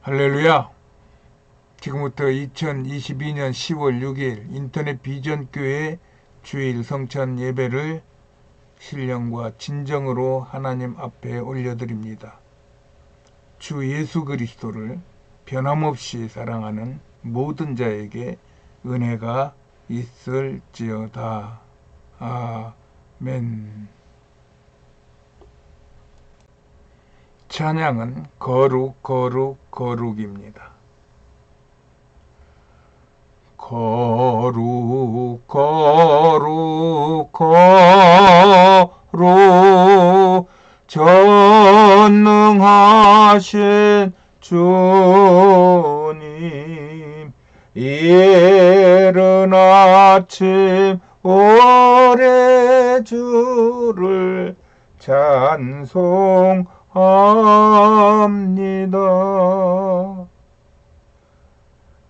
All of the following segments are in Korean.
할렐루야! 지금부터 2022년 10월 6일 인터넷 비전교회 주일 성찬 예배를 신령과 진정으로 하나님 앞에 올려드립니다. 주 예수 그리스도를 변함없이 사랑하는 모든 자에게 은혜가 있을지어다. 아멘. 찬양은 거룩 거룩 거룩입니다. 거룩 거룩 거룩 전능하신 주님, 이른 아침 오래 주를 찬송합니다.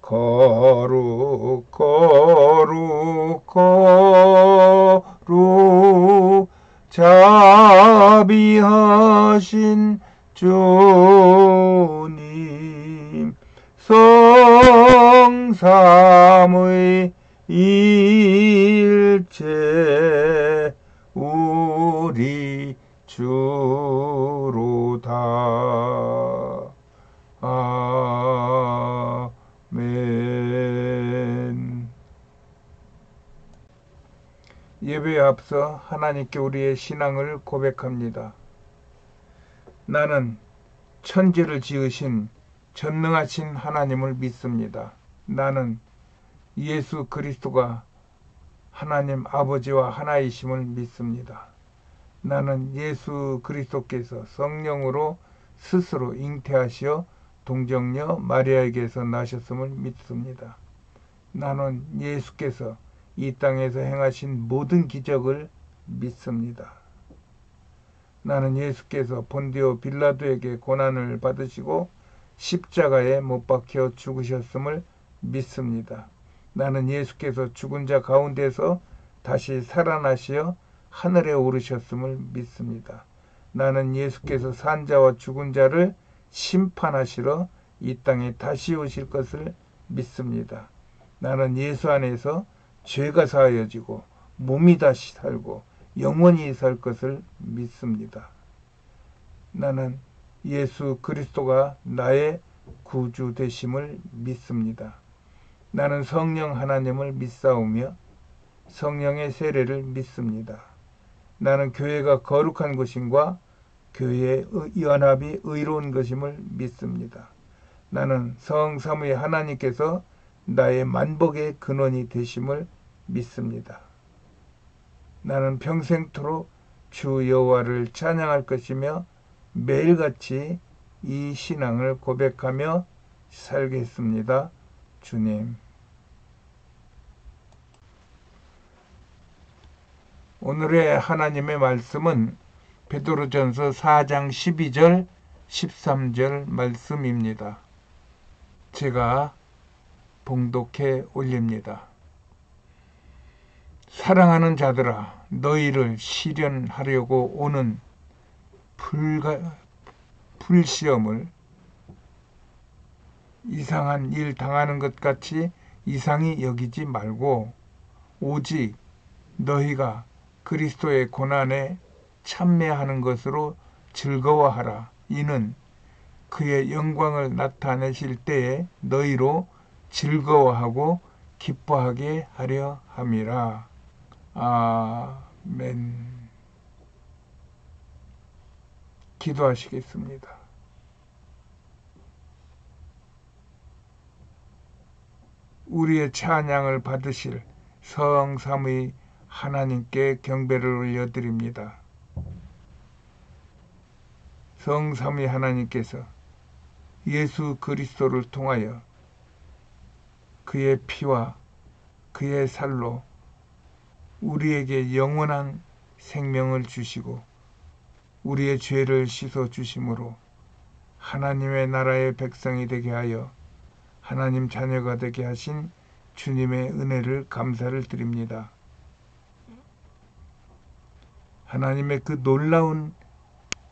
거룩 거룩 거룩 자비하신 주님, 성삼의 일체 우리 주로다. 아멘. 예배에 앞서 하나님께 우리의 신앙을 고백합니다. 나는 천지를 지으신 전능하신 하나님을 믿습니다. 나는 예수 그리스도가 하나님 아버지와 하나이심을 믿습니다. 나는 예수 그리스도께서 성령으로 스스로 잉태하시어 동정녀 마리아에게서 나셨음을 믿습니다. 나는 예수께서 이 땅에서 행하신 모든 기적을 믿습니다. 나는 예수께서 본디오 빌라도에게 고난을 받으시고 십자가에 못 박혀 죽으셨음을 믿습니다. 나는 예수께서 죽은 자 가운데서 다시 살아나시어 하늘에 오르셨음을 믿습니다. 나는 예수께서 산 자와 죽은 자를 심판하시러 이 땅에 다시 오실 것을 믿습니다. 나는 예수 안에서 죄가 사하여지고 몸이 다시 살고 영원히 살 것을 믿습니다. 나는 예수 그리스도가 나의 구주 되심을 믿습니다. 나는 성령 하나님을 믿사오며 성령의 세례를 믿습니다. 나는 교회가 거룩한 것임과 교회의 연합이 의로운 것임을 믿습니다. 나는 성삼위 하나님께서 나의 만복의 근원이 되심을 믿습니다. 나는 평생토록 주 여호와를 찬양할 것이며 매일같이 이 신앙을 고백하며 살겠습니다. 주님. 오늘의 하나님의 말씀은 베드로전서 4장 12절 13절 말씀입니다. 제가 봉독해 올립니다. 사랑하는 자들아, 너희를 시련하려고 오는 불시험을 이상한 일 당하는 것 같이 이상히 여기지 말고 오직 너희가 그리스도의 고난에 참매하는 것으로 즐거워하라. 이는 그의 영광을 나타내실 때에 너희로 즐거워하고 기뻐하게 하려 함이라. 아멘. 기도하시겠습니다. 우리의 찬양을 받으실 성삼위 하나님께 경배를 올려드립니다. 성삼위 하나님께서 예수 그리스도를 통하여 그의 피와 그의 살로 우리에게 영원한 생명을 주시고 우리의 죄를 씻어 주심으로 하나님의 나라의 백성이 되게 하여 하나님 자녀가 되게 하신 주님의 은혜를 감사를 드립니다. 하나님의 그 놀라운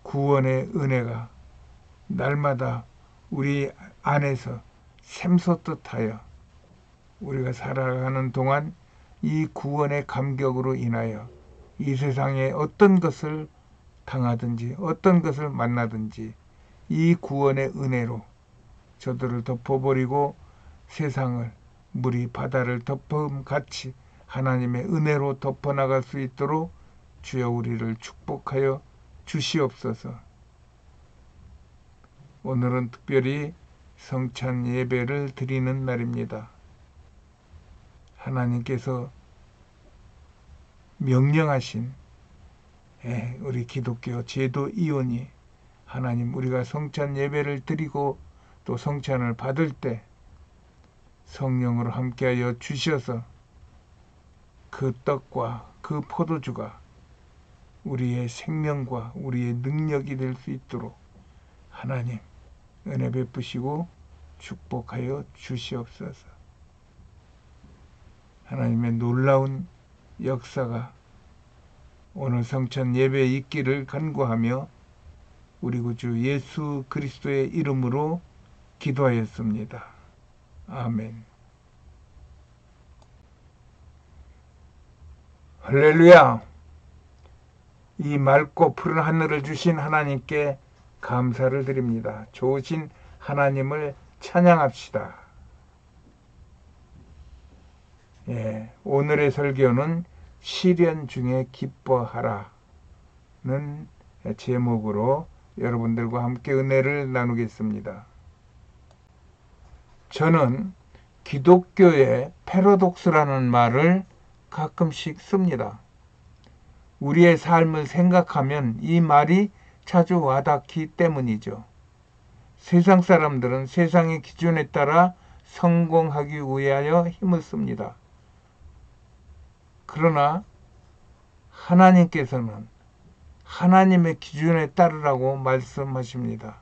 구원의 은혜가 날마다 우리 안에서 샘솟듯 하여 우리가 살아가는 동안 이 구원의 감격으로 인하여 이 세상에 어떤 것을 당하든지 어떤 것을 만나든지 이 구원의 은혜로 저들을 덮어버리고 세상을 물이 바다를 덮음같이 하나님의 은혜로 덮어나갈 수 있도록 주여 우리를 축복하여 주시옵소서. 오늘은 특별히 성찬 예배를 드리는 날입니다. 하나님께서 명령하신 우리 기독교 제도 이혼이 하나님 우리가 성찬 예배를 드리고 또 성찬을 받을 때 성령으로 함께하여 주셔서 그 떡과 그 포도주가 우리의 생명과 우리의 능력이 될 수 있도록 하나님 은혜 베푸시고 축복하여 주시옵소서. 하나님의 놀라운 역사가 오늘 성찬 예배에 있기를 간구하며 우리 구주 예수 그리스도의 이름으로 기도하였습니다. 아멘. 할렐루야. 이 맑고 푸른 하늘을 주신 하나님께 감사를 드립니다. 좋으신 하나님을 찬양합시다. 오늘의 설교는 시련 중에 기뻐하라는 제목으로 여러분들과 함께 은혜를 나누겠습니다. 저는 기독교의 패러독스라는 말을 가끔씩 씁니다. 우리의 삶을 생각하면 이 말이 자주 와닿기 때문이죠. 세상 사람들은 세상의 기준에 따라 성공하기 위하여 힘을 씁니다. 그러나 하나님께서는 하나님의 기준에 따르라고 말씀하십니다.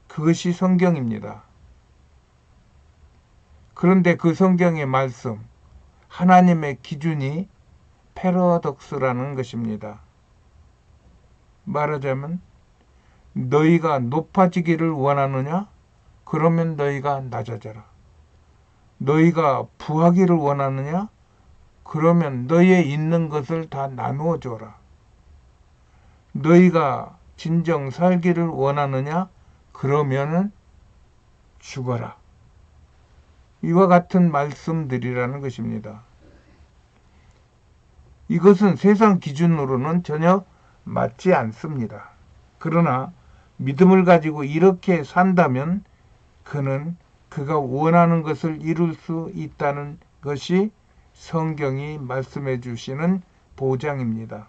그것이 성경입니다. 그런데 그 성경의 말씀, 하나님의 기준이 패러독스라는 것입니다. 말하자면 너희가 높아지기를 원하느냐? 그러면 너희가 낮아져라. 너희가 부하기를 원하느냐? 그러면 너희의 있는 것을 다 나누어 줘라. 너희가 진정 살기를 원하느냐? 그러면은 죽어라. 이와 같은 말씀들이라는 것입니다. 이것은 세상 기준으로는 전혀 맞지 않습니다. 그러나 믿음을 가지고 이렇게 산다면 그는 그가 원하는 것을 이룰 수 있다는 것이 성경이 말씀해 주시는 보장입니다.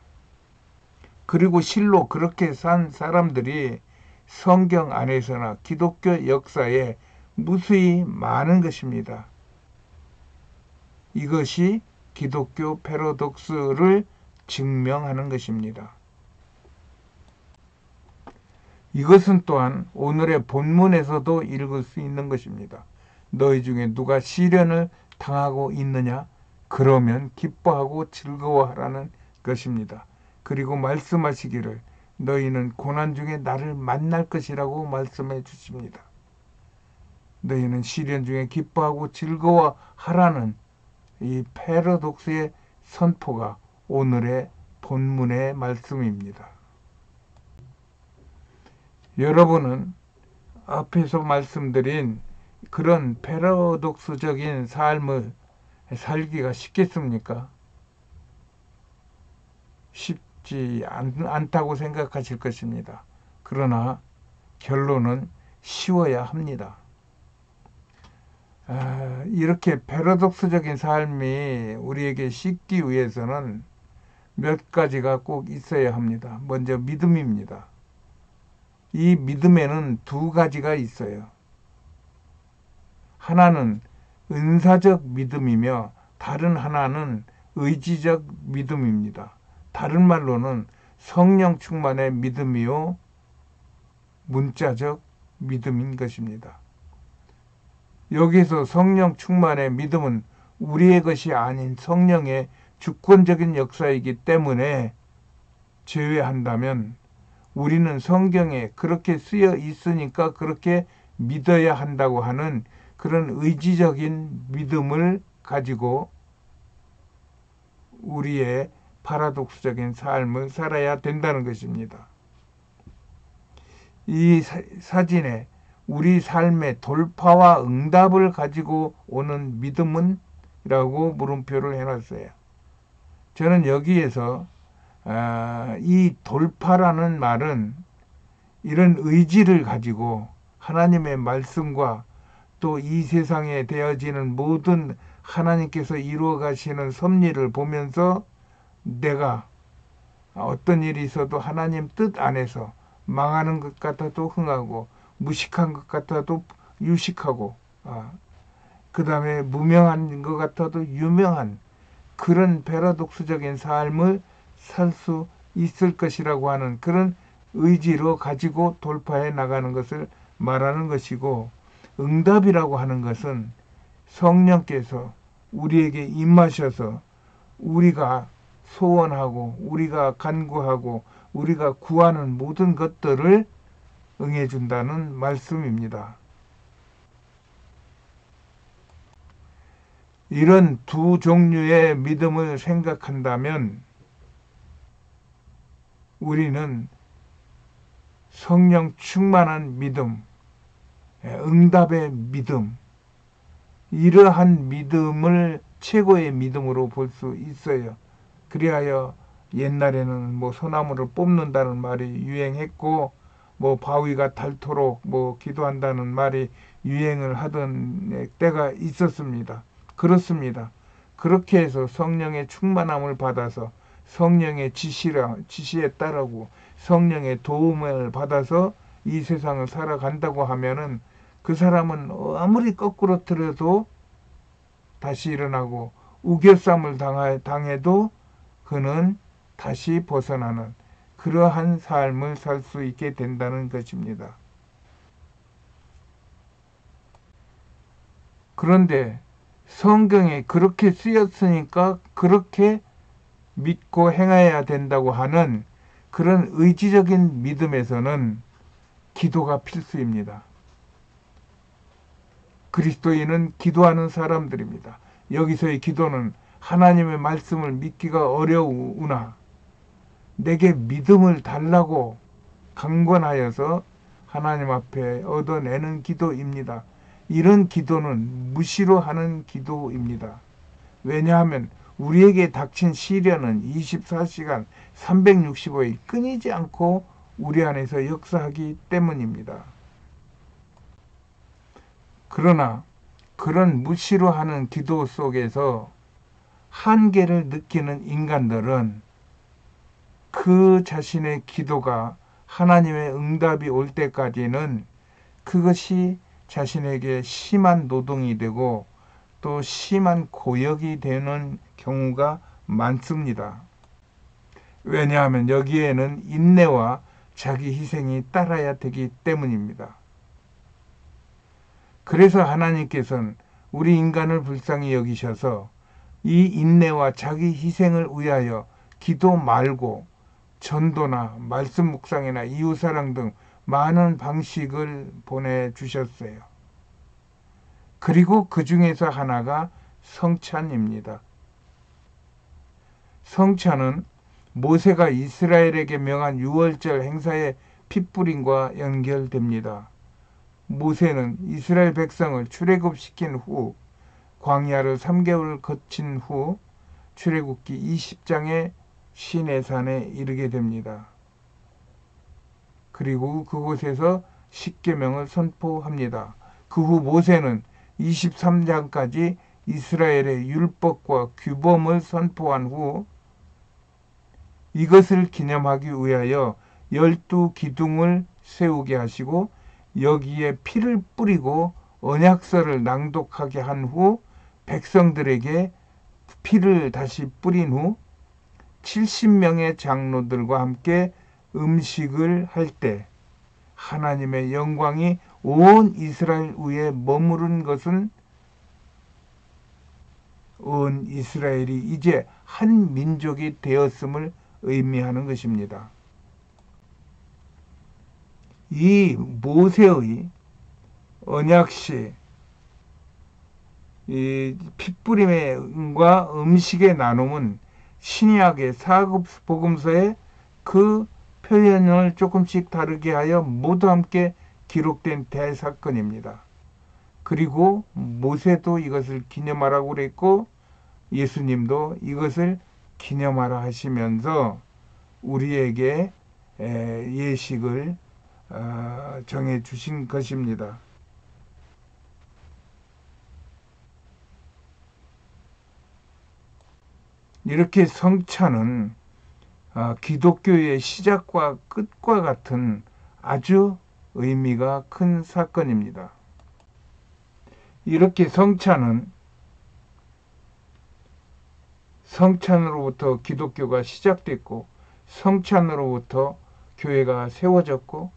그리고 실로 그렇게 산 사람들이 성경 안에서나 기독교 역사에 무수히 많은 것입니다. 이것이 기독교 패러독스를 증명하는 것입니다. 이것은 또한 오늘의 본문에서도 읽을 수 있는 것입니다. 너희 중에 누가 시련을 당하고 있느냐? 그러면 기뻐하고 즐거워하라는 것입니다. 그리고 말씀하시기를 너희는 고난 중에 나를 만날 것이라고 말씀해 주십니다. 너희는 시련 중에 기뻐하고 즐거워하라는 이 패러독스의 선포가 오늘의 본문의 말씀입니다. 여러분은 앞에서 말씀드린 그런 패러독스적인 삶을 살기가 쉽겠습니까? 쉽지 않다고 생각하실 것입니다. 그러나 결론은 쉬워야 합니다. 이렇게 패러독스적인 삶이 우리에게 쉽기 위해서는 몇 가지가 꼭 있어야 합니다. 먼저 믿음입니다. 이 믿음에는 두 가지가 있어요. 하나는 은사적 믿음이며 다른 하나는 의지적 믿음입니다. 다른 말로는 성령 충만의 믿음이요 문자적 믿음인 것입니다. 여기서 성령 충만의 믿음은 우리의 것이 아닌 성령의 주권적인 역사이기 때문에 제외한다면 우리는 성경에 그렇게 쓰여 있으니까 그렇게 믿어야 한다고 하는 그런 의지적인 믿음을 가지고 우리의 파라독스적인 삶을 살아야 된다는 것입니다. 이 사진에 우리 삶의 돌파와 응답을 가지고 오는 믿음은? 라고 물음표를 해놨어요. 저는 여기에서 이 돌파라는 말은 이런 의지를 가지고 하나님의 말씀과 또 이 세상에 되어지는 모든 하나님께서 이루어 가시는 섭리를 보면서 내가 어떤 일이 있어도 하나님 뜻 안에서 망하는 것 같아도 흥하고 무식한 것 같아도 유식하고 그 다음에 무명한 것 같아도 유명한 그런 패러독스적인 삶을 살 수 있을 것이라고 하는 그런 의지로 가지고 돌파해 나가는 것을 말하는 것이고, 응답이라고 하는 것은 성령께서 우리에게 임하셔서 우리가 소원하고 우리가 간구하고 우리가 구하는 모든 것들을 응해준다는 말씀입니다. 이런 두 종류의 믿음을 생각한다면 우리는 성령 충만한 믿음, 응답의 믿음, 이러한 믿음을 최고의 믿음으로 볼 수 있어요. 그리하여 옛날에는 뭐 소나무를 뽑는다는 말이 유행했고, 뭐 바위가 닳도록 뭐 기도한다는 말이 유행을 하던 때가 있었습니다. 그렇습니다. 그렇게 해서 성령의 충만함을 받아서 성령의 지시에 따르고 성령의 도움을 받아서 이 세상을 살아간다고 하면은 그 사람은 아무리 거꾸로 들어도 다시 일어나고 우겨쌈을 당해도 그는 다시 벗어나는 그러한 삶을 살 수 있게 된다는 것입니다. 그런데 성경에 그렇게 쓰였으니까 그렇게 믿고 행해야 된다고 하는 그런 의지적인 믿음에서는 기도가 필수입니다. 그리스도인은 기도하는 사람들입니다. 여기서의 기도는 하나님의 말씀을 믿기가 어려우나 내게 믿음을 달라고 강권하여서 하나님 앞에 얻어내는 기도입니다. 이런 기도는 무시로 하는 기도입니다. 왜냐하면 우리에게 닥친 시련은 24시간 365일 끊이지 않고 우리 안에서 역사하기 때문입니다. 그러나 그런 무시로 하는 기도 속에서 한계를 느끼는 인간들은 그 자신의 기도가 하나님의 응답이 올 때까지는 그것이 자신에게 심한 노동이 되고 또 심한 고역이 되는 경우가 많습니다. 왜냐하면 여기에는 인내와 자기 희생이 따라야 되기 때문입니다. 그래서 하나님께서는 우리 인간을 불쌍히 여기셔서 이 인내와 자기 희생을 위하여 기도 말고 전도나 말씀 묵상이나 이웃사랑 등 많은 방식을 보내주셨어요. 그리고 그 중에서 하나가 성찬입니다. 성찬은 모세가 이스라엘에게 명한 유월절 행사의 핏불임과 연결됩니다. 모세는 이스라엘 백성을 출애굽시킨 후 광야를 3개월 거친 후 출애굽기 20장의 시내산에 이르게 됩니다. 그리고 그곳에서 십계명을 선포합니다. 그 후 모세는 23장까지 이스라엘의 율법과 규범을 선포한 후 이것을 기념하기 위하여 12기둥을 세우게 하시고 여기에 피를 뿌리고 언약서를 낭독하게 한 후 백성들에게 피를 다시 뿌린 후 70명의 장로들과 함께 음식을 할 때 하나님의 영광이 온 이스라엘 위에 머무른 것은 온 이스라엘이 이제 한 민족이 되었음을 의미하는 것입니다. 이 모세의 언약시 이 핏부림과 음식의 나눔은 신약의 사복음서에 그 표현을 조금씩 다르게 하여 모두 함께 기록된 대사건입니다. 그리고 모세도 이것을 기념하라고 그랬고 예수님도 이것을 기념하라 하시면서 우리에게 예식을 정해 주신 것입니다. 이렇게 성찬은 기독교의 시작과 끝과 같은 아주 의미가 큰 사건입니다. 이렇게 성찬으로부터 기독교가 시작됐고 성찬으로부터 교회가 세워졌고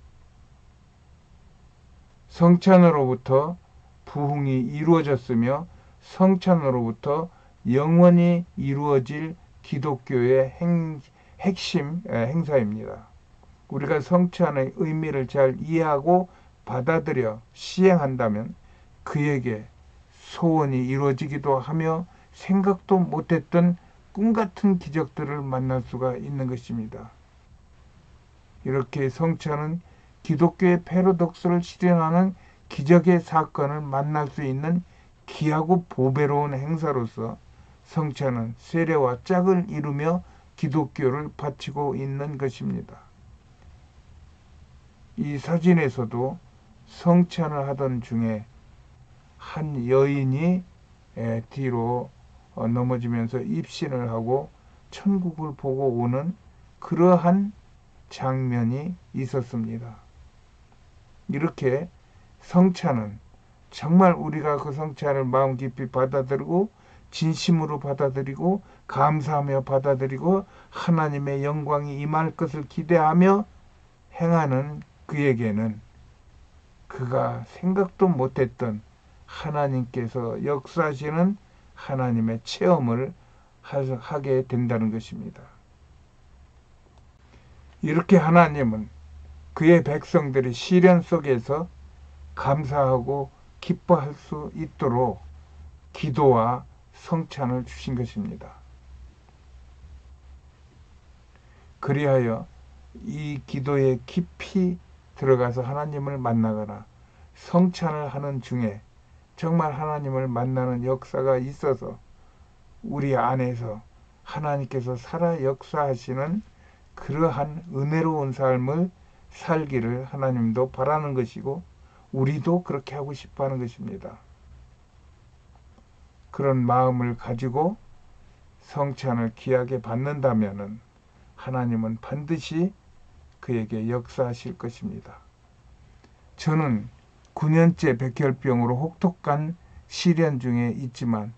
성찬으로부터 부흥이 이루어졌으며 성찬으로부터 영원히 이루어질 기독교의 핵심 행사입니다. 우리가 성찬의 의미를 잘 이해하고 받아들여 시행한다면 그에게 소원이 이루어지기도 하며 생각도 못했던 꿈같은 기적들을 만날 수가 있는 것입니다. 이렇게 성찬은 기독교의 패러독스를 실현하는 기적의 사건을 만날 수 있는 귀하고 보배로운 행사로서 성찬은 세례와 짝을 이루며 기독교를 바치고 있는 것입니다. 이 사진에서도 성찬을 하던 중에 한 여인이 뒤로 넘어지면서 입신을 하고 천국을 보고 오는 그러한 장면이 있었습니다. 이렇게 성찬은 정말 우리가 그 성찬을 마음 깊이 받아들이고 진심으로 받아들이고 감사하며 받아들이고 하나님의 영광이 임할 것을 기대하며 행하는 그에게는 그가 생각도 못했던 하나님께서 역사하시는 하나님의 체험을 하게 된다는 것입니다. 이렇게 하나님은 그의 백성들이 시련 속에서 감사하고 기뻐할 수 있도록 기도와 성찬을 주신 것입니다. 그리하여 이 기도에 깊이 들어가서 하나님을 만나거나 성찬을 하는 중에 정말 하나님을 만나는 역사가 있어서 우리 안에서 하나님께서 살아 역사하시는 그러한 은혜로운 삶을 살기를 하나님도 바라는 것이고 우리도 그렇게 하고 싶어 하는 것입니다. 그런 마음을 가지고 성찬을 귀하게 받는다면 하나님은 반드시 그에게 역사하실 것입니다. 저는 9년째 백혈병으로 혹독한 시련 중에 있지만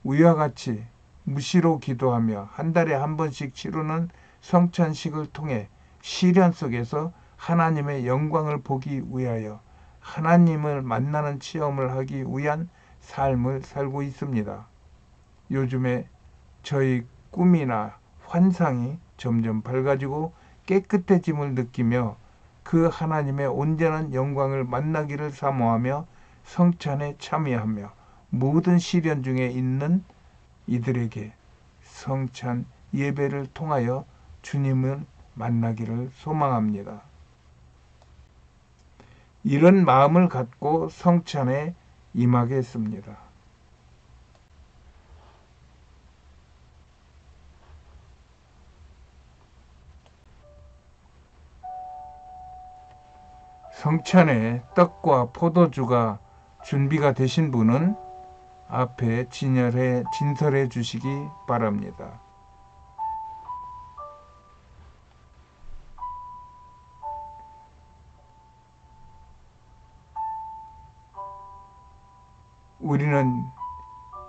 위와 같이 무시로 기도하며 한 달에 한 번씩 치르는 성찬식을 통해 시련 속에서 하나님의 영광을 보기 위하여 하나님을 만나는 체험을 하기 위한 삶을 살고 있습니다. 요즘에 저희 꿈이나 환상이 점점 밝아지고 깨끗해짐을 느끼며 그 하나님의 온전한 영광을 만나기를 사모하며 성찬에 참여하며 모든 시련 중에 있는 이들에게 성찬 예배를 통하여 주님을 만나기를 소망합니다. 이런 마음을 갖고 성찬에 임하겠습니다. 성찬에 떡과 포도주가 준비가 되신 분은 앞에 진설해 주시기 바랍니다. 우리는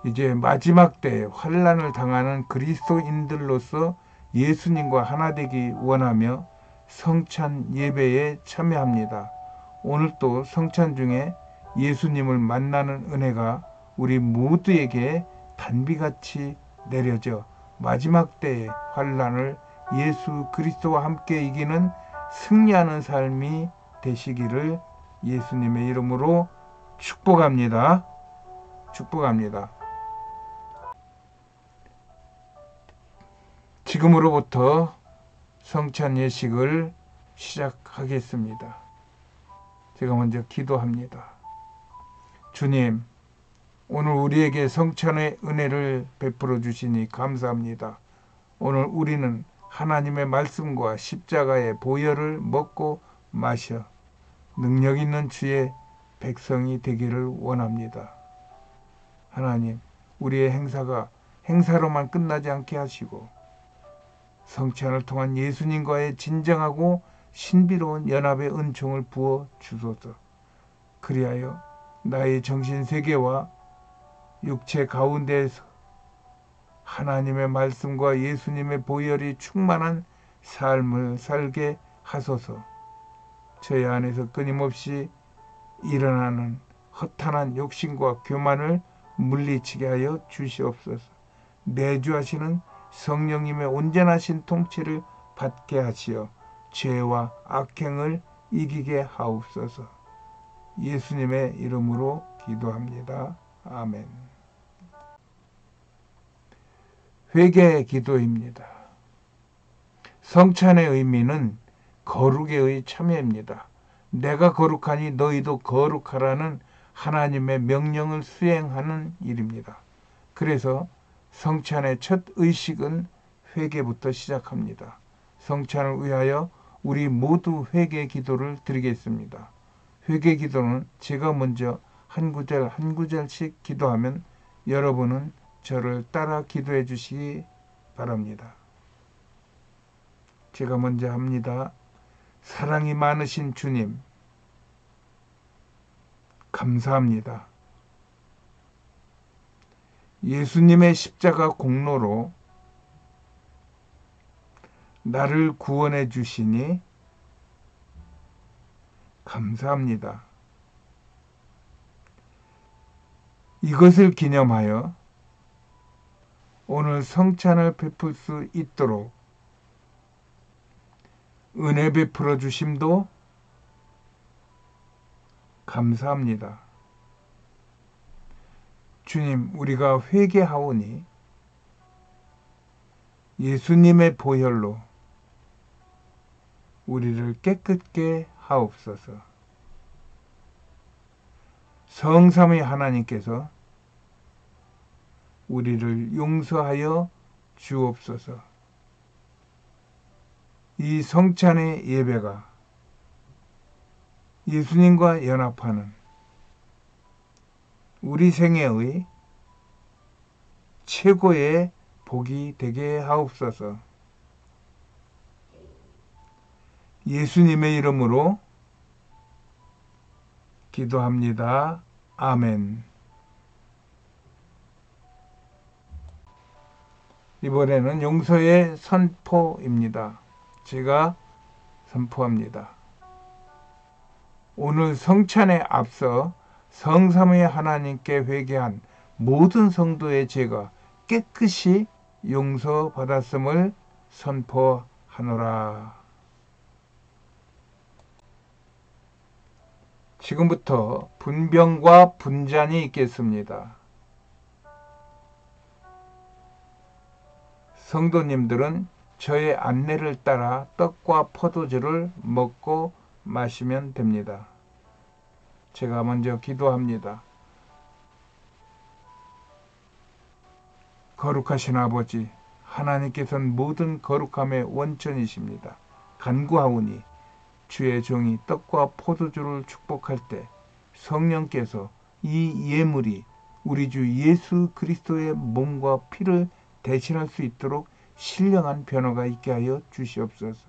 이제 마지막 때에 환난을 당하는 그리스도인들로서 예수님과 하나 되기 원하며 성찬 예배에 참여합니다. 오늘 또 성찬 중에 예수님을 만나는 은혜가 우리 모두에게 단비같이 내려져 마지막 때의 환난을 예수 그리스도와 함께 이기는 승리하는 삶이 되시기를 예수님의 이름으로 축복합니다. 축복합니다. 지금으로부터 성찬 예식을 시작하겠습니다. 제가 먼저 기도합니다. 주님, 오늘 우리에게 성찬의 은혜를 베풀어 주시니 감사합니다. 오늘 우리는 하나님의 말씀과 십자가의 보혈을 먹고 마셔 능력 있는 주의 백성이 되기를 원합니다. 하나님, 우리의 행사가 행사로만 끝나지 않게 하시고 성찬을 통한 예수님과의 진정하고 신비로운 연합의 은총을 부어 주소서. 그리하여 나의 정신세계와 육체 가운데에서 하나님의 말씀과 예수님의 보혈이 충만한 삶을 살게 하소서. 저희 안에서 끊임없이 일어나는 허탄한 욕심과 교만을 물리치게 하여 주시옵소서. 내주하시는 성령님의 온전하신 통치를 받게 하시어 죄와 악행을 이기게 하옵소서. 예수님의 이름으로 기도합니다. 아멘. 회개의 기도입니다. 성찬의 의미는 거룩의 참여입니다. 내가 거룩하니 너희도 거룩하라는 하나님의 명령을 수행하는 일입니다. 그래서 성찬의 첫 의식은 회개부터 시작합니다. 성찬을 위하여 우리 모두 회개 기도를 드리겠습니다. 회개 기도는 제가 먼저 한 구절 한 구절씩 기도하면 여러분은 저를 따라 기도해 주시기 바랍니다. 제가 먼저 합니다. 사랑이 많으신 주님, 감사합니다. 예수님의 십자가 공로로 나를 구원해 주시니 감사합니다. 이것을 기념하여 오늘 성찬을 베풀 수 있도록 은혜 베풀어 주심도 감사합니다. 주님, 우리가 회개하오니 예수님의 보혈로 우리를 깨끗게 하옵소서. 성삼위 하나님께서 우리를 용서하여 주옵소서. 이 성찬의 예배가 예수님과 연합하는 우리 생애의 최고의 복이 되게 하옵소서. 예수님의 이름으로 기도합니다. 아멘. 이번에는 용서의 선포입니다. 제가 선포합니다. 오늘 성찬에 앞서 성삼위 하나님께 회개한 모든 성도의 죄가 깨끗이 용서받았음을 선포하노라. 지금부터 분병과 분잔이 있겠습니다. 성도님들은 저의 안내를 따라 떡과 포도주를 먹고 마시면 됩니다. 제가 먼저 기도합니다. 거룩하신 아버지, 하나님께서는 모든 거룩함의 원천이십니다. 간구하오니 주의 종이 떡과 포도주를 축복할 때 성령께서 이 예물이 우리 주 예수 그리스도의 몸과 피를 대신할 수 있도록 신령한 변화가 있게 하여 주시옵소서.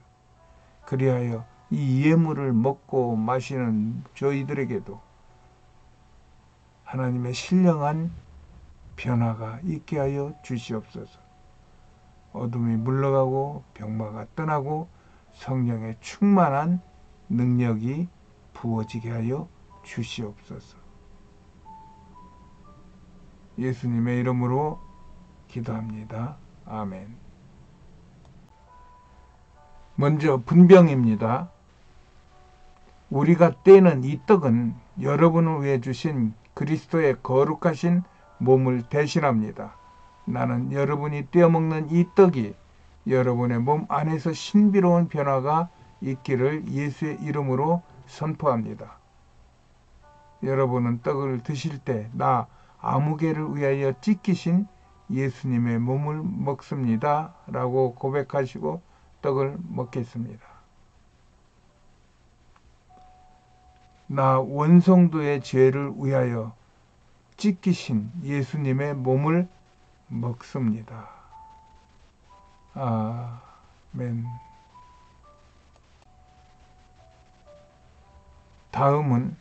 그리하여 이 예물을 먹고 마시는 저희들에게도 하나님의 신령한 변화가 있게 하여 주시옵소서. 어둠이 물러가고 병마가 떠나고 성령의 충만한 능력이 부어지게 하여 주시옵소서. 예수님의 이름으로 기도합니다. 아멘. 먼저 분병입니다. 우리가 떼는 이 떡은 여러분을 위해 주신 그리스도의 거룩하신 몸을 대신합니다. 나는 여러분이 떼어먹는 이 떡이 여러분의 몸 안에서 신비로운 변화가 있기를 예수의 이름으로 선포합니다. 여러분은 떡을 드실 때 나 아무개를 위하여 찢기신 예수님의 몸을 먹습니다. 라고 고백하시고 떡을 먹겠습니다. 나 원성도의 죄를 위하여 찢기신 예수님의 몸을 먹습니다. 아멘. 다음은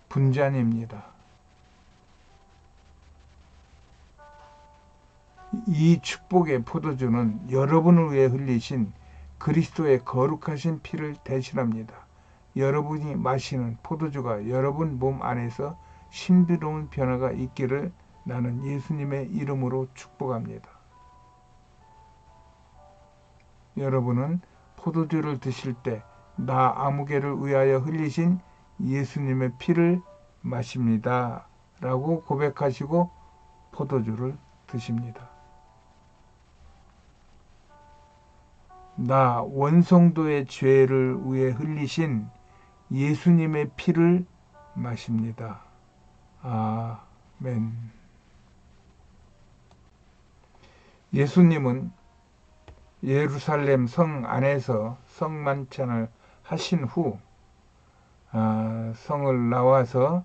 분잔입니다. 이 축복의 포도주는 여러분을 위해 흘리신 그리스도의 거룩하신 피를 대신합니다. 여러분이 마시는 포도주가 여러분 몸 안에서 신비로운 변화가 있기를 나는 예수님의 이름으로 축복합니다. 여러분은 포도주를 드실 때 나 아무개를 위하여 흘리신 예수님의 피를 마십니다. 라고 고백하시고 포도주를 드십니다. 나 원성도의 죄를 위해 흘리신 예수님의 피를 마십니다. 아멘. 예수님은 예루살렘 성 안에서 성만찬을 하신 후 성을 나와서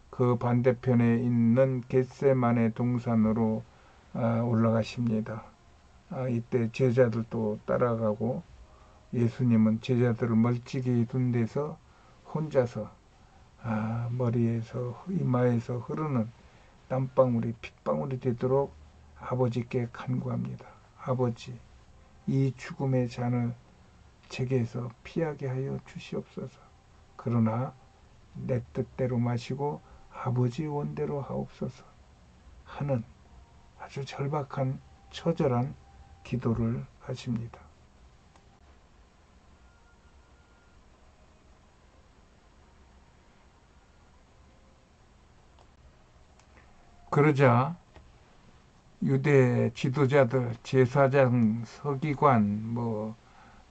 그 반대편에 있는 겟세마네 동산으로 올라가십니다. 이때 제자들도 따라가고 예수님은 제자들을 멀찍이 둔 데서 혼자서 머리에서 이마에서 흐르는 땀방울이 핏방울이 되도록 아버지께 간구합니다. 아버지, 이 죽음의 잔을 제게서 피하게 하여 주시옵소서. 그러나 내 뜻대로 마시고 아버지 원대로 하옵소서 하는 아주 절박한 처절한 기도를 하십니다. 그러자 유대 지도자들, 제사장, 서기관,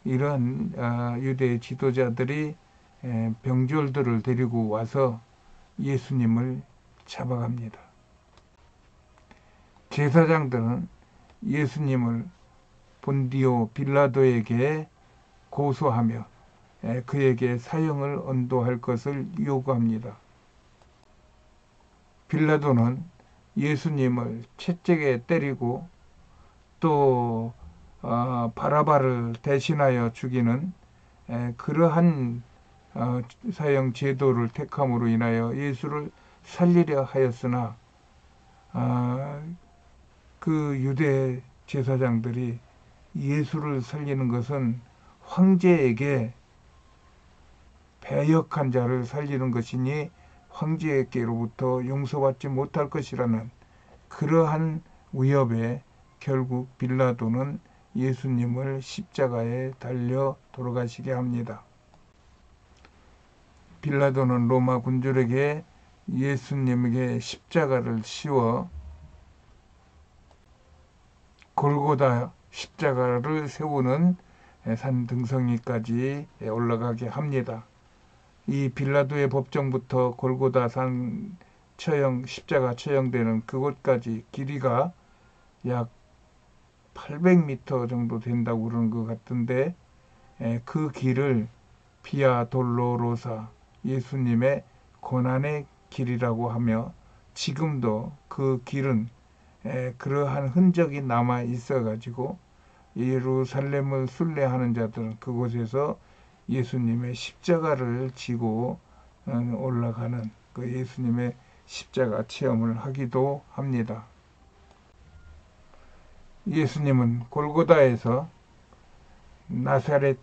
이런 유대 지도자들이 병졸들을 데리고 와서 예수님을 잡아갑니다. 제사장들은 예수님을 본디오 빌라도에게 고소하며 그에게 사형을 언도할 것을 요구합니다. 빌라도는 예수님을 채찍에 때리고 또 바라바를 대신하여 죽이는 그러한 사형 제도를 택함으로 인하여 예수를 살리려 하였으나 그 유대 제사장들이 예수를 살리는 것은 황제에게 배역한 자를 살리는 것이니 황제에게로부터 용서받지 못할 것이라는 그러한 위협에 결국 빌라도는 예수님을 십자가에 달려 돌아가시게 합니다. 빌라도는 로마 군졸에게 예수님에게 십자가를 씌워 골고다 십자가를 세우는 산 등성이까지 올라가게 합니다. 이 빌라도의 법정부터 골고다 산 십자가 처형되는 그곳까지 길이가 약 800m 정도 된다고 그러는 것 같은데 그 길을 비아 돌로로사, 예수님의 고난의 길이라고 하며 지금도 그 길은 그러한 흔적이 남아 있어 가지고 예루살렘을 순례하는 자들은 그곳에서 예수님의 십자가를 지고 올라가는 그 예수님의 십자가 체험을 하기도 합니다. 예수님은 골고다에서 나사렛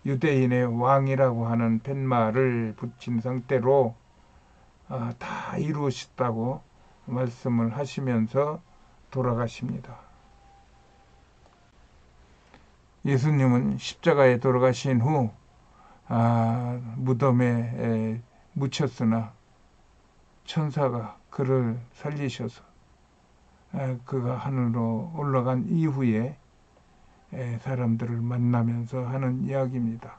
유대인의 왕이라고 하는 팻말을 붙인 상태로 다 이루셨다고 말씀을 하시면서 돌아가십니다. 예수님은 십자가에 돌아가신 후 무덤에 묻혔으나 천사가 그를 살리셔서 그가 하늘로 올라간 이후에 사람들을 만나면서 하는 이야기입니다.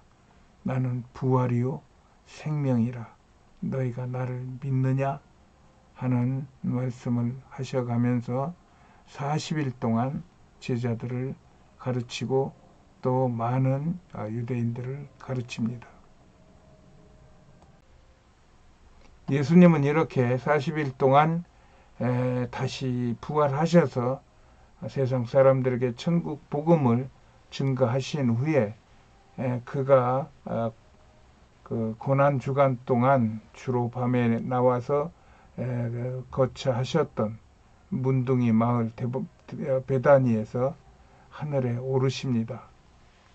나는 부활이요 생명이라 너희가 나를 믿느냐 하는 말씀을 하셔가면서 40일 동안 제자들을 가르치고 또 많은 유대인들을 가르칩니다. 예수님은 이렇게 40일 동안 다시 부활하셔서 세상 사람들에게 천국 복음을 증거하신 후에 그가 그 고난 주간 동안 주로 밤에 나와서 거처하셨던 문둥이 마을 베다니에서 하늘에 오르십니다.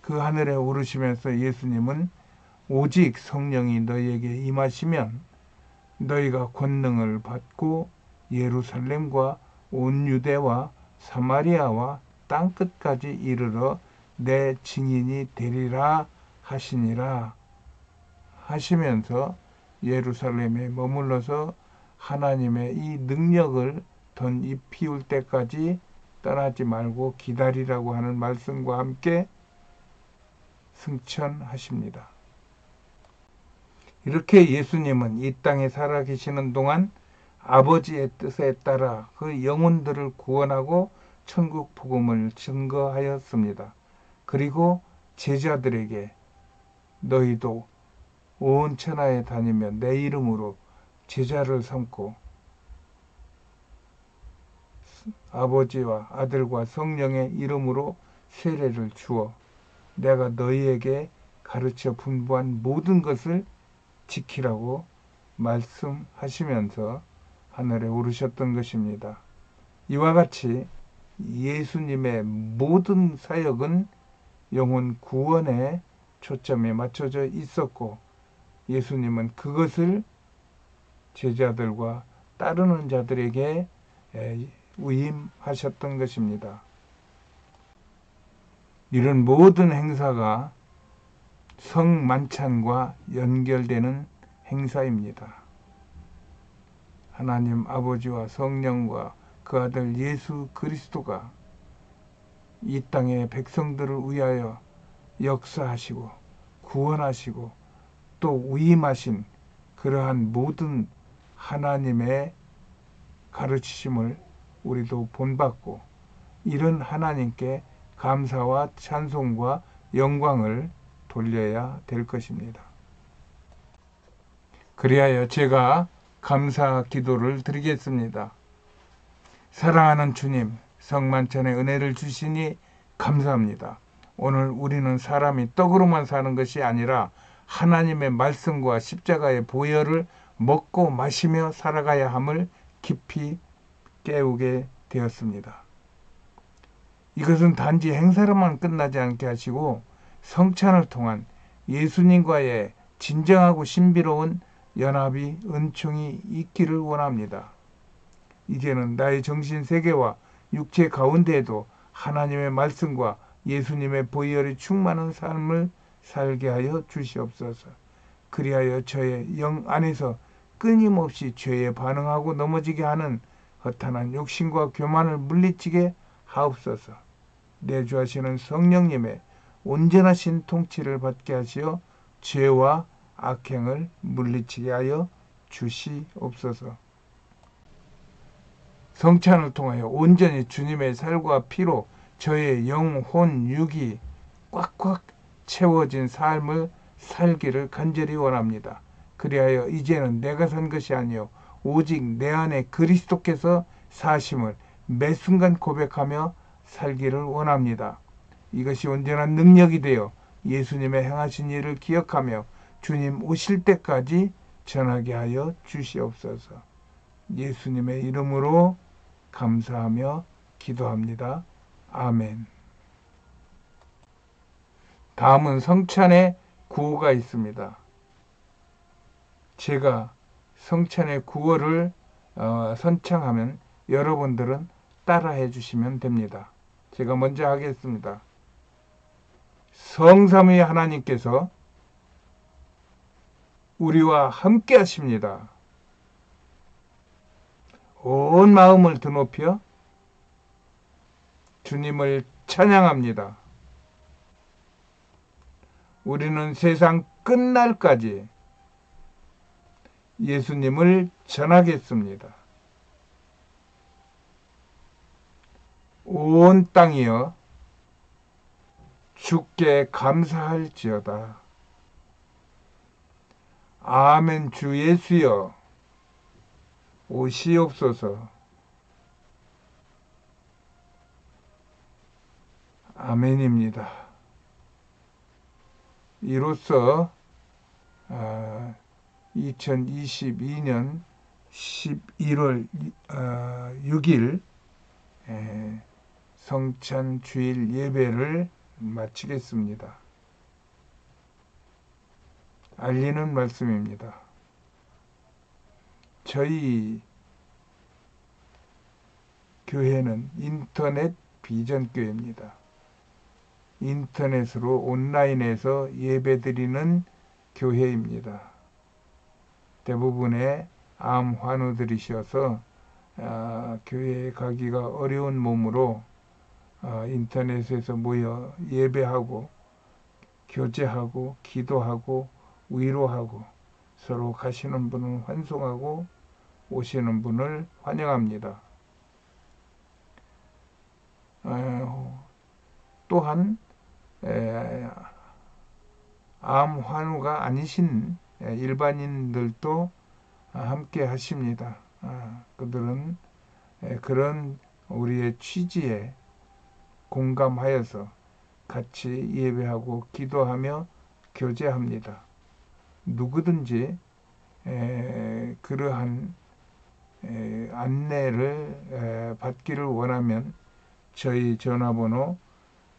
그 하늘에 오르시면서 예수님은 오직 성령이 너희에게 임하시면 너희가 권능을 받고 예루살렘과 온 유대와 사마리아와 땅끝까지 이르러 내 증인이 되리라 하시니라 하시면서 예루살렘에 머물러서 하나님의 이 능력을 던 잎 피울 때까지 떠나지 말고 기다리라고 하는 말씀과 함께 승천하십니다. 이렇게 예수님은 이 땅에 살아계시는 동안 아버지의 뜻에 따라 그 영혼들을 구원하고 천국 복음을 증거하였습니다. 그리고 제자들에게 너희도 온 천하에 다니며 내 이름으로 제자를 삼고 아버지와 아들과 성령의 이름으로 세례를 주어 내가 너희에게 가르쳐 분부한 모든 것을 지키라고 말씀하시면서 하늘에 오르셨던 것입니다. 이와 같이 예수님의 모든 사역은 영혼 구원에 초점이 맞춰져 있었고 예수님은 그것을 제자들과 따르는 자들에게 위임하셨던 것입니다. 이런 모든 행사가 성만찬과 연결되는 행사입니다. 하나님 아버지와 성령과 그 아들 예수 그리스도가 이 땅의 백성들을 위하여 역사하시고 구원하시고 또 위임하신 그러한 모든 하나님의 가르치심을 우리도 본받고 이런 하나님께 감사와 찬송과 영광을 돌려야 될 것입니다. 그리하여 제가 감사 기도를 드리겠습니다. 사랑하는 주님, 성만찬의 은혜를 주시니 감사합니다. 오늘 우리는 사람이 떡으로만 사는 것이 아니라 하나님의 말씀과 십자가의 보혈을 먹고 마시며 살아가야 함을 깊이 깨우게 되었습니다. 이것은 단지 행사로만 끝나지 않게 하시고 성찬을 통한 예수님과의 진정하고 신비로운 연합이 은총이 있기를 원합니다. 이제는 나의 정신 세계와 육체 가운데에도 하나님의 말씀과 예수님의 보혈이 충만한 삶을 살게 하여 주시옵소서. 그리하여 저의 영 안에서 끊임없이 죄에 반응하고 넘어지게 하는 허탄한 욕심과 교만을 물리치게 하옵소서. 내주하시는 성령님의 온전하신 통치를 받게 하시어 죄와 악행을 물리치게 하여 주시옵소서. 성찬을 통하여 온전히 주님의 살과 피로 저의 영, 혼, 육이 꽉꽉 채워진 삶을 살기를 간절히 원합니다. 그리하여 이제는 내가 산 것이 아니요 오직 내 안에 그리스도께서 사심을 매 순간 고백하며 살기를 원합니다. 이것이 온전한 능력이 되어 예수님의 행하신 일을 기억하며 주님 오실 때까지 전하게 하여 주시옵소서. 예수님의 이름으로 감사하며 기도합니다. 아멘. 다음은 성찬의 구호가 있습니다. 제가 성찬의 구호를 선창하면 여러분들은 따라해 주시면 됩니다. 제가 먼저 하겠습니다. 성삼위 하나님께서 우리와 함께 하십니다. 온 마음을 드높여 주님을 찬양합니다. 우리는 세상 끝날까지 예수님을 전하겠습니다. 온 땅이여 주께 감사할지어다. 아멘. 주 예수여 오시옵소서. 아멘입니다. 이로써 2022년 11월 6일 성찬 주일 예배를 마치겠습니다. 알리는 말씀입니다. 저희 교회는 인터넷 비전교회입니다. 인터넷으로 온라인에서 예배드리는 교회입니다. 대부분의 암 환우들이셔서 교회에 가기가 어려운 몸으로 인터넷에서 모여 예배하고 교제하고 기도하고 위로하고 서로 가시는 분을 환송하고 오시는 분을 환영합니다. 또한 암 환우가 아니신 일반인들도 함께 하십니다. 그들은 그런 우리의 취지에 공감하여서 같이 예배하고 기도하며 교제합니다. 누구든지 그러한 안내를 받기를 원하면 저희 전화번호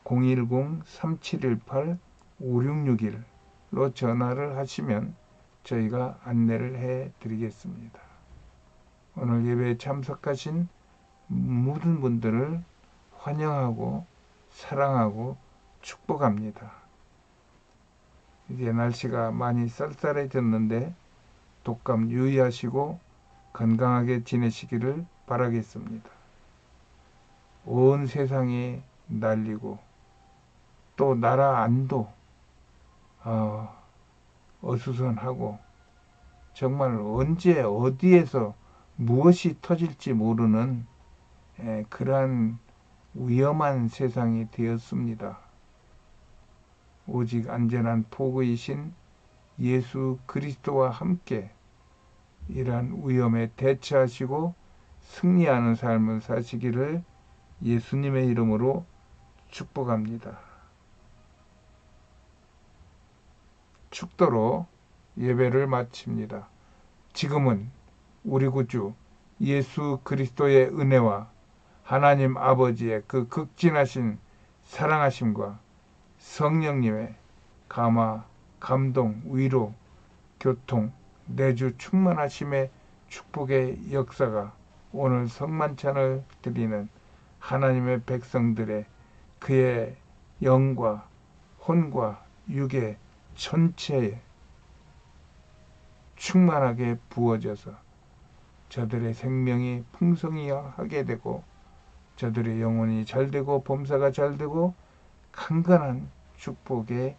010-3718-5661로 전화를 하시면 저희가 안내를 해드리겠습니다. 오늘 예배에 참석하신 모든 분들을 환영하고 사랑하고 축복합니다. 이제 날씨가 많이 쌀쌀해졌는데 독감 유의하시고 건강하게 지내시기를 바라겠습니다. 온 세상이 난리고 또 나라 안도 어수선하고 정말 언제 어디에서 무엇이 터질지 모르는 그러한 위험한 세상이 되었습니다. 오직 안전한 포구이신 예수 그리스도와 함께 이러한 위험에 대처하시고 승리하는 삶을 사시기를 예수님의 이름으로 축복합니다. 축도로 예배를 마칩니다. 지금은 우리 구주 예수 그리스도의 은혜와 하나님 아버지의 그 극진하신 사랑하심과 성령님의 감화, 감동, 위로, 교통, 내주 충만하심의 축복의 역사가 오늘 성만찬을 드리는 하나님의 백성들의 그의 영과 혼과 육의 전체에 충만하게 부어져서 저들의 생명이 풍성하게 되고 저들의 영혼이 잘되고 범사가 잘되고 강건한 축복의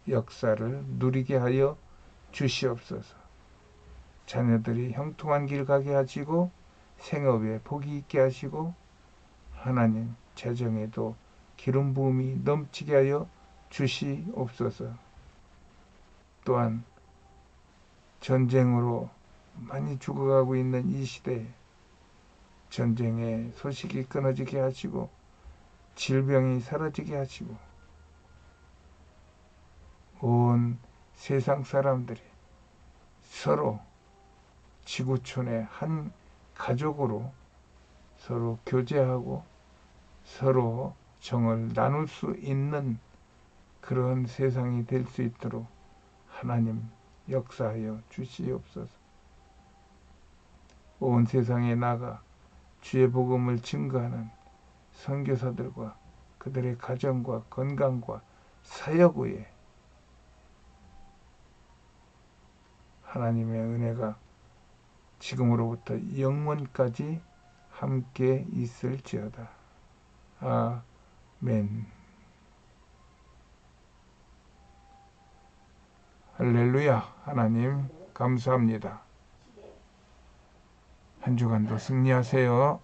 역사를 누리게 하여 주시옵소서. 자녀들이 형통한 길 가게 하시고 생업에 복이 있게 하시고 하나님 재정에도 기름 부음이 넘치게 하여 주시옵소서. 또한 전쟁으로 많이 죽어가고 있는 이 시대에 전쟁의 소식이 끊어지게 하시고 질병이 사라지게 하시고 온 세상 사람들이 서로 지구촌의 한 가족으로 서로 교제하고 서로 정을 나눌 수 있는 그런 세상이 될 수 있도록 하나님 역사하여 주시옵소서. 온 세상에 나가 주의 복음을 증거하는 선교사들과 그들의 가정과 건강과 사역 위에 하나님의 은혜가 지금으로부터 영원까지 함께 있을지어다. 아멘. 할렐루야. 하나님 감사합니다. 한 주간도 승리하세요.